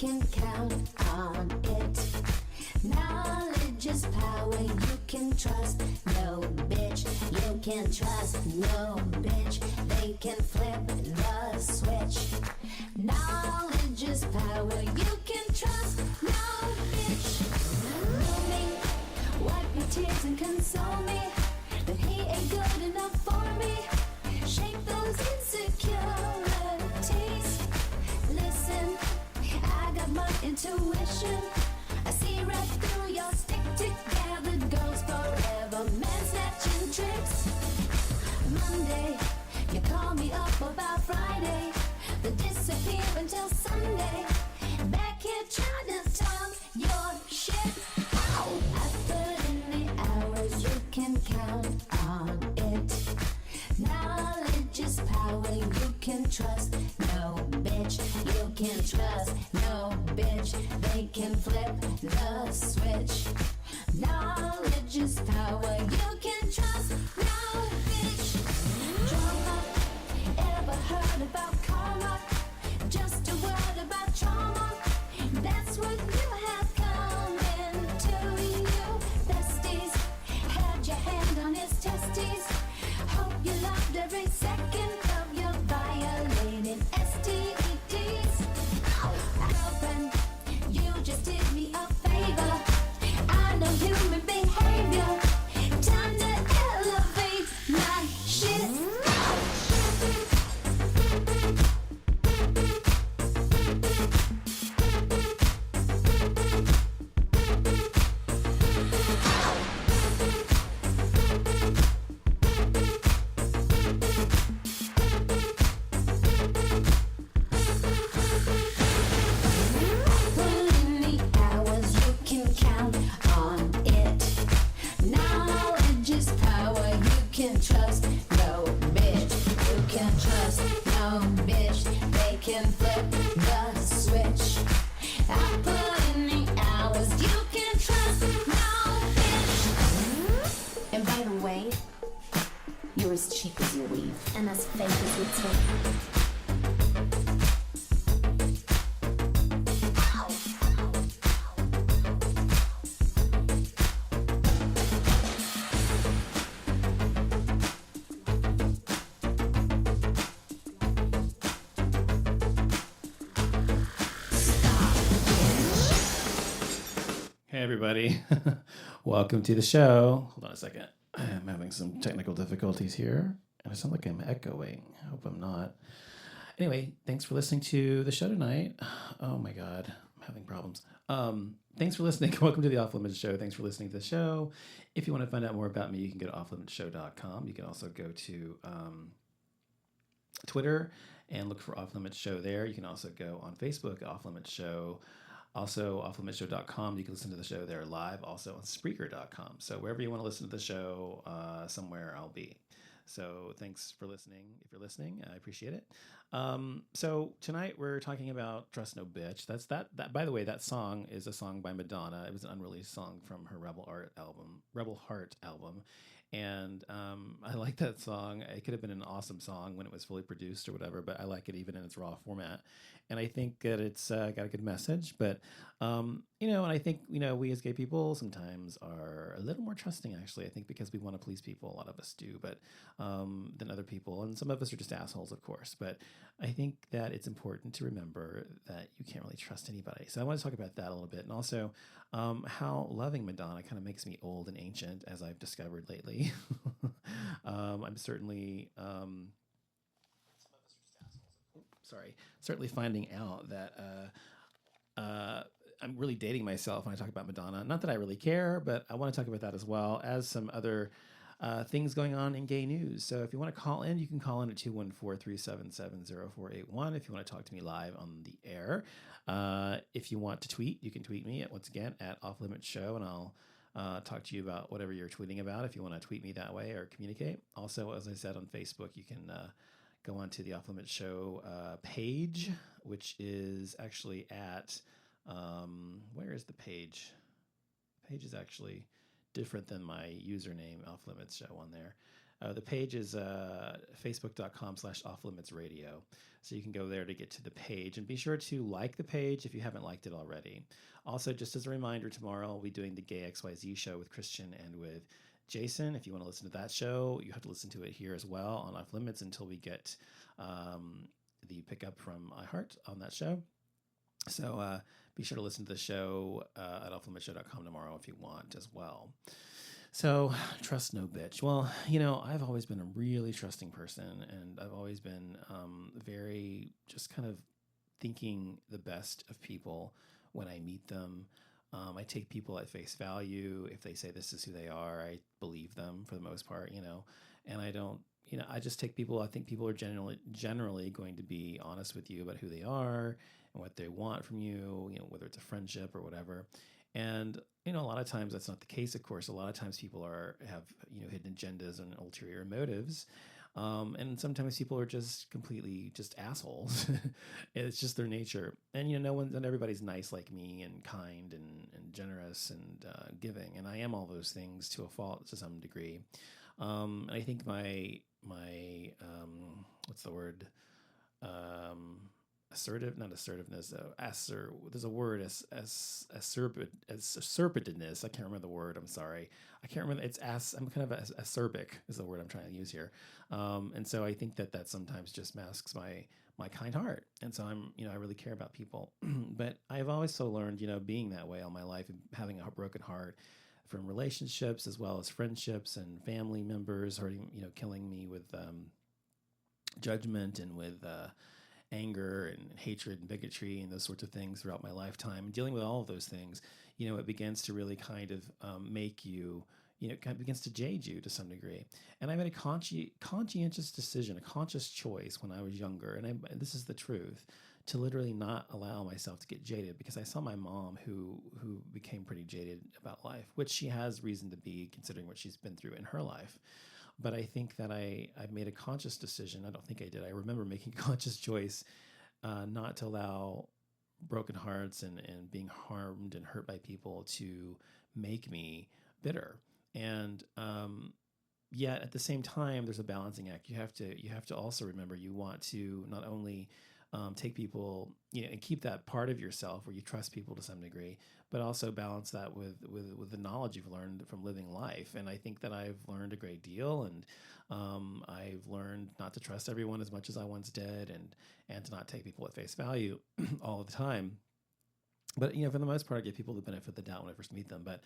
can count on it. Knowledge is power, you can trust no bitch. You can trust no bitch. They can flip the switch. Knowledge is power, you can trust no bitch. Know me, wipe your tears and console me. That he ain't good enough for me. Shake those insecurities. Listen, I got my intuition. I see right through your stick together goes forever. Man snatching tricks. Monday, you call me up about Friday. Then disappear until Sunday. Back here trying to talk your shit. Ow! I put in the hours, you can count on it. Knowledge is power, you can trust no bitch. You can trust no bitch. They can flip the switch. Knowledge is power, you can trust no bitch. Drama, ever heard about karma? Just a word about trauma. That's what you have coming to you. Besties, had your hand on his testes. Hope you loved every second of your violating STDs. Girlfriend, you just did me a favor. I know human behavior. Time to elevate my shit. Put in the hours, you can count on it. Knowledge is power, you can trust no bitch. You can trust no bitch. They can flip the switch. I put in the hours, you can trust no bitch. And by the way, you're as cheap as your weave and as fake as your tape. Hey everybody, welcome to the show. Hold on a second. I'm having some technical difficulties here, and I sound like I'm echoing. I hope I'm not. Anyway, thanks for listening to the show tonight. Oh my God, I'm having problems. Thanks for listening. Welcome to the Off Limits Show. Thanks for listening to the show. If you want to find out more about me, you can go to offlimitsshow.com. You can also go to Twitter and look for Off Limits Show there. You can also go on Facebook, Off Limits Show. Also, offlimitsshow.com. You can listen to the show there live. Also on Spreaker.com. So wherever you want to listen to the show, somewhere I'll be. So thanks for listening. If you're listening, I appreciate it. So tonight we're talking about Trust No Bitch. That's that. By the way, that song is a song by Madonna. It was an unreleased song from her Rebel Heart album. And I like that song. It could have been an awesome song when it was fully produced or whatever, but I like it even in its raw format. And I think that it's got a good message. But, and I think, we as gay people sometimes are a little more trusting, actually. I think because we want to please people, a lot of us do, but than other people. And some of us are just assholes, of course. But I think that it's important to remember that you can't really trust anybody. So I want to talk about that a little bit. And also how loving Madonna kind of makes me old and ancient, as I've discovered lately. I'm certainly... certainly finding out that I'm really dating myself when I talk about Madonna. Not that I really care, but I want to talk about that as well as some other things going on in gay news. So if you want to call in, you can call in at 214-377-0481 if you want to talk to me live on the air. If you want to tweet, you can tweet me once again at Off Limits Show, and I'll talk to you about whatever you're tweeting about if you want to tweet me that way or communicate. Also, as I said, on Facebook, you can go on to the Off Limits Show page, which is actually at, where is the page? The page is actually different than my username, Off Limits Show, on there. The page is facebook.com/offlimitsradio. So you can go there to get to the page, and be sure to like the page if you haven't liked it already. Also, just as a reminder, tomorrow I'll be doing the Gay XYZ show with Christian and with Jason. If you want to listen to that show, you have to listen to it here as well on Off Limits until we get the pickup from iHeart on that show. So be sure to listen to the show at offlimitshow.com tomorrow if you want as well. So, trust no bitch. Well, I've always been a really trusting person, and I've always been very just kind of thinking the best of people when I meet them. I take people at face value. If they say this is who they are, I believe them for the most part, and I don't, I just take people. I think people are generally going to be honest with you about who they are and what they want from you, whether it's a friendship or whatever. And, a lot of times that's not the case, of course. A lot of times people have hidden agendas and ulterior motives. And sometimes people are just completely just assholes. It's just their nature. And, not everybody's nice like me and kind and generous and giving. And I am all those things to a fault to some degree. And I think my what's the word? Not assertiveness. There's a word acerbitinous. I can't remember the word. I'm sorry. I can't remember. I'm kind of acerbic is the word I'm trying to use here. And so I think that sometimes just masks my kind heart. And so I really care about people. But I've always so learned, being that way all my life and having a broken heart from relationships as well as friendships and family members hurting, killing me with judgment and with anger and hatred and bigotry and those sorts of things throughout my lifetime. And dealing with all of those things, it begins to really kind of make you, it kind of begins to jade you to some degree. And I made a conscientious decision, a conscious choice when I was younger, and this is the truth, to literally not allow myself to get jaded, because I saw my mom who became pretty jaded about life, which she has reason to be considering what she's been through in her life. But I think that I made a conscious decision. I don't think I did. I remember making a conscious choice not to allow broken hearts and being harmed and hurt by people to make me bitter. And yet at the same time, there's a balancing act. You have to also remember you want to not only take people, and keep that part of yourself where you trust people to some degree, but also balance that with the knowledge you've learned from living life. And I think that I've learned a great deal, and I've learned not to trust everyone as much as I once did, and to not take people at face value all the time. But, for the most part, I give people the benefit of the doubt when I first meet them. But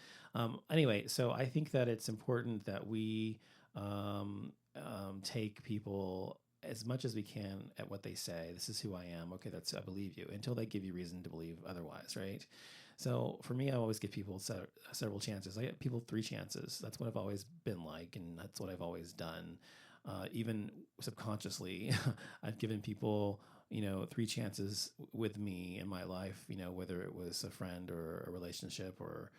anyway, so I think that it's important that we take people as much as we can at what they say. This is who I am. Okay, I believe you, until they give you reason to believe otherwise, right? So for me, I always give people several chances. I get people 3 chances. That's what I've always been like, and that's what I've always done. Even subconsciously, I've given people 3 chances with me in my life, whether it was a friend or a relationship or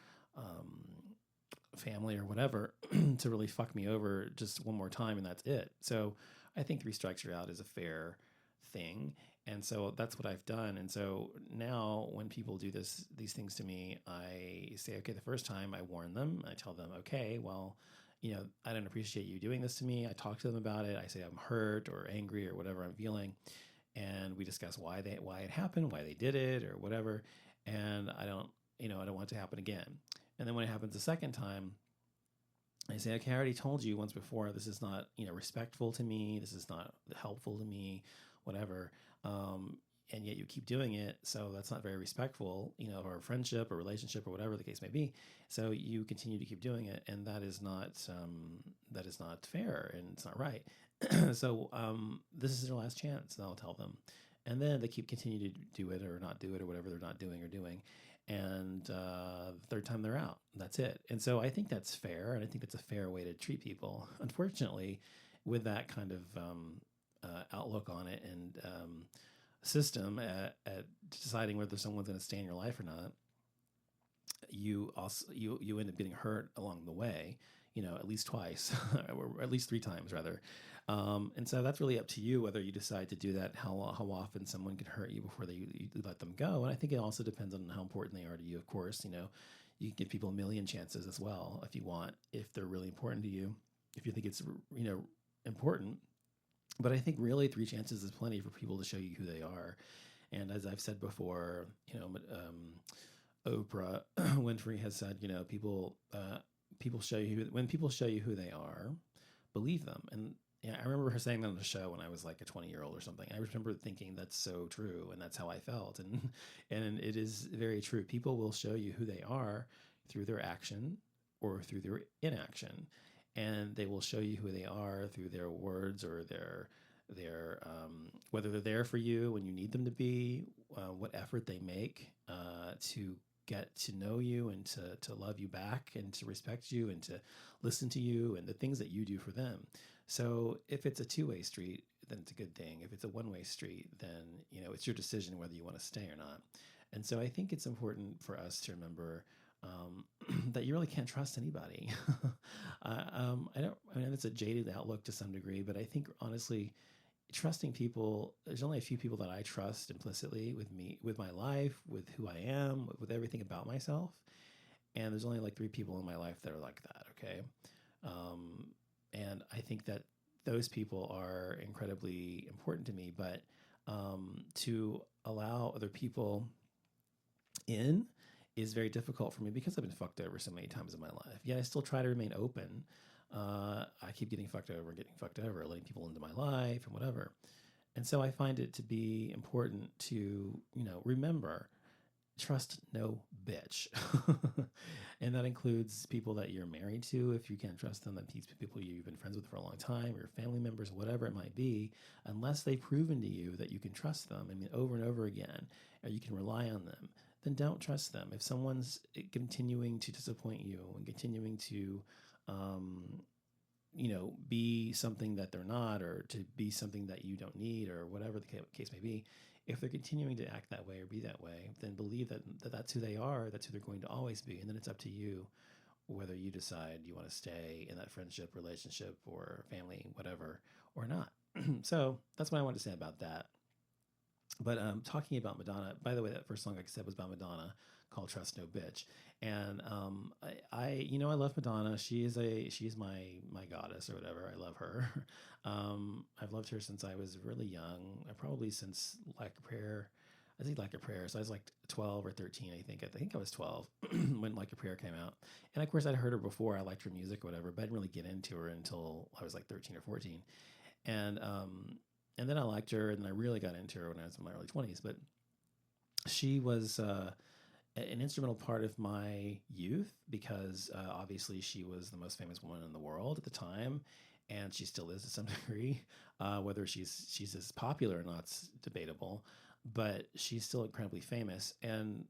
family or whatever, to really fuck me over just one more time, and that's it. So I think 3 strikes you're out is a fair thing. And so that's what I've done. And so now when people do these things to me, I say, okay, the first time I warn them, I tell them, okay, well, I don't appreciate you doing this to me. I talk to them about it. I say I'm hurt or angry or whatever I'm feeling. And we discuss why it happened, why they did it or whatever. And I don't want it to happen again. And then when it happens the second time, I say, okay, I already told you once before, this is not, respectful to me. This is not helpful to me, whatever. And yet you keep doing it. So that's not very respectful, of our friendship or relationship or whatever the case may be. So you continue to keep doing it. And that is not fair, and it's not right. So this is their last chance, and I'll tell them. And then they continue to do it or not do it or whatever they're not doing or doing. And the third time they're out. That's it. And so I think that's fair, and I think that's a fair way to treat people. Unfortunately, with that kind of outlook on it and system at deciding whether someone's going to stay in your life or not, you end up getting hurt along the way, at least twice, or at least 3 times rather. And so that's really up to you whether you decide to do that, how often someone can hurt you before you let them go. And I think it also depends on how important they are to you, of course. You can give people a million chances as well if you want, if they're really important to you. if you think it's, important. But I think really 3 chances is plenty for people to show you who they are. And as I've said before, Oprah Winfrey has said, people show you when people show you who they are, believe them. And yeah, I remember her saying that on the show when I was like a 20-year-old or something. I remember thinking that's so true, and that's how I felt. And it is very true. People will show you who they are through their action or through their inaction, and they will show you who they are through their words or their whether they're there for you when you need them to be, what effort they make to get to know you and to love you back and to respect you and to listen to you and the things that you do for them. So if it's a two-way street, then it's a good thing. If it's a one-way street, then it's your decision whether you want to stay or not. And so I think it's important for us to remember that you really can't trust anybody. I mean, it's a jaded outlook to some degree, but I think honestly, trusting people, there's only a few people that I trust implicitly with me, with my life, with who I am, with everything about myself. And there's only like 3 people in my life that are like that. Okay. And I think that those people are incredibly important to me, but to allow other people in is very difficult for me because I've been fucked over so many times in my life. Yet I still try to remain open. I keep getting fucked over, letting people into my life and whatever. And so I find it to be important to, remember, trust no bitch. And that includes people that you're married to, if you can't trust them, that people you've been friends with for a long time, or your family members, whatever it might be, unless they've proven to you that you can trust them, over and over again, or you can rely on them, then don't trust them. If someone's continuing to disappoint you and continuing to, be something that they're not, or to be something that you don't need, or whatever the case may be, if they're continuing to act that way or be that way, then believe that that's who they are, that's who they're going to always be. And then it's up to you whether you decide you want to stay in that friendship, relationship, or family, whatever, or not. So that's what I wanted to say about that. But talking about Madonna, by the way, that first song I said was about Madonna, called "Trust No Bitch," and I love Madonna. She's my goddess or whatever. I love her. I've loved her since I was really young. Probably since Like a Prayer. I think Like a Prayer. So I was like 12 or 13, I think. I think I was 12 when Like a Prayer came out. And of course, I'd heard her before. I liked her music or whatever, but I didn't really get into her until I was like 13 or 14. And then I liked her, and then I really got into her when I was in my early 20s. But she was an instrumental part of my youth because obviously she was the most famous woman in the world at the time, and she still is to some degree. Whether she's as popular or not is debatable, but she's still incredibly famous. And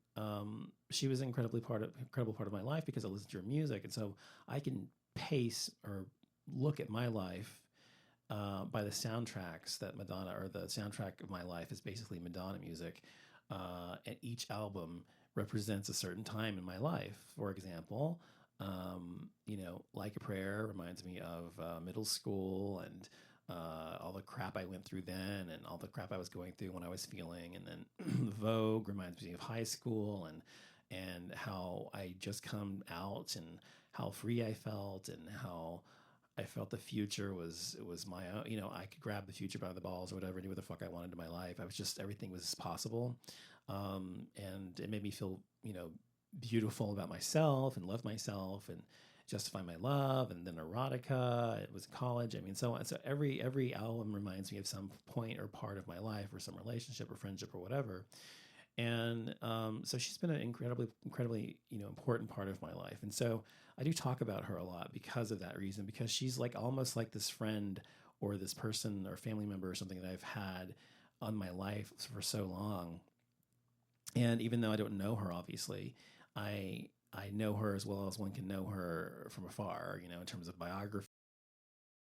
she was an incredible part of my life because I listened to her music, and so I can pace or look at my life by the soundtracks that Madonna, or the soundtrack of my life is basically Madonna music. And each album represents a certain time in my life. For example, Like a Prayer reminds me of middle school and all the crap I went through then and all the crap I was going through when I was feeling. And then Vogue reminds me of high school and how I just come out and how free I felt and how I felt the future was my own. I could grab the future by the balls or whatever, do what the fuck I wanted in my life. Everything was possible. And it made me feel, beautiful about myself and love myself and justify my love. And then erotica, it was college. So on. So every album reminds me of some point or part of my life or some relationship or friendship or whatever. And so she's been an incredibly, important part of my life. And so I do talk about her a lot because of that reason, because she's like almost like this friend or this person or family member or something that I've had on my life for so long. And even though I don't know her, obviously, I know her as well as one can know her from afar, in terms of biography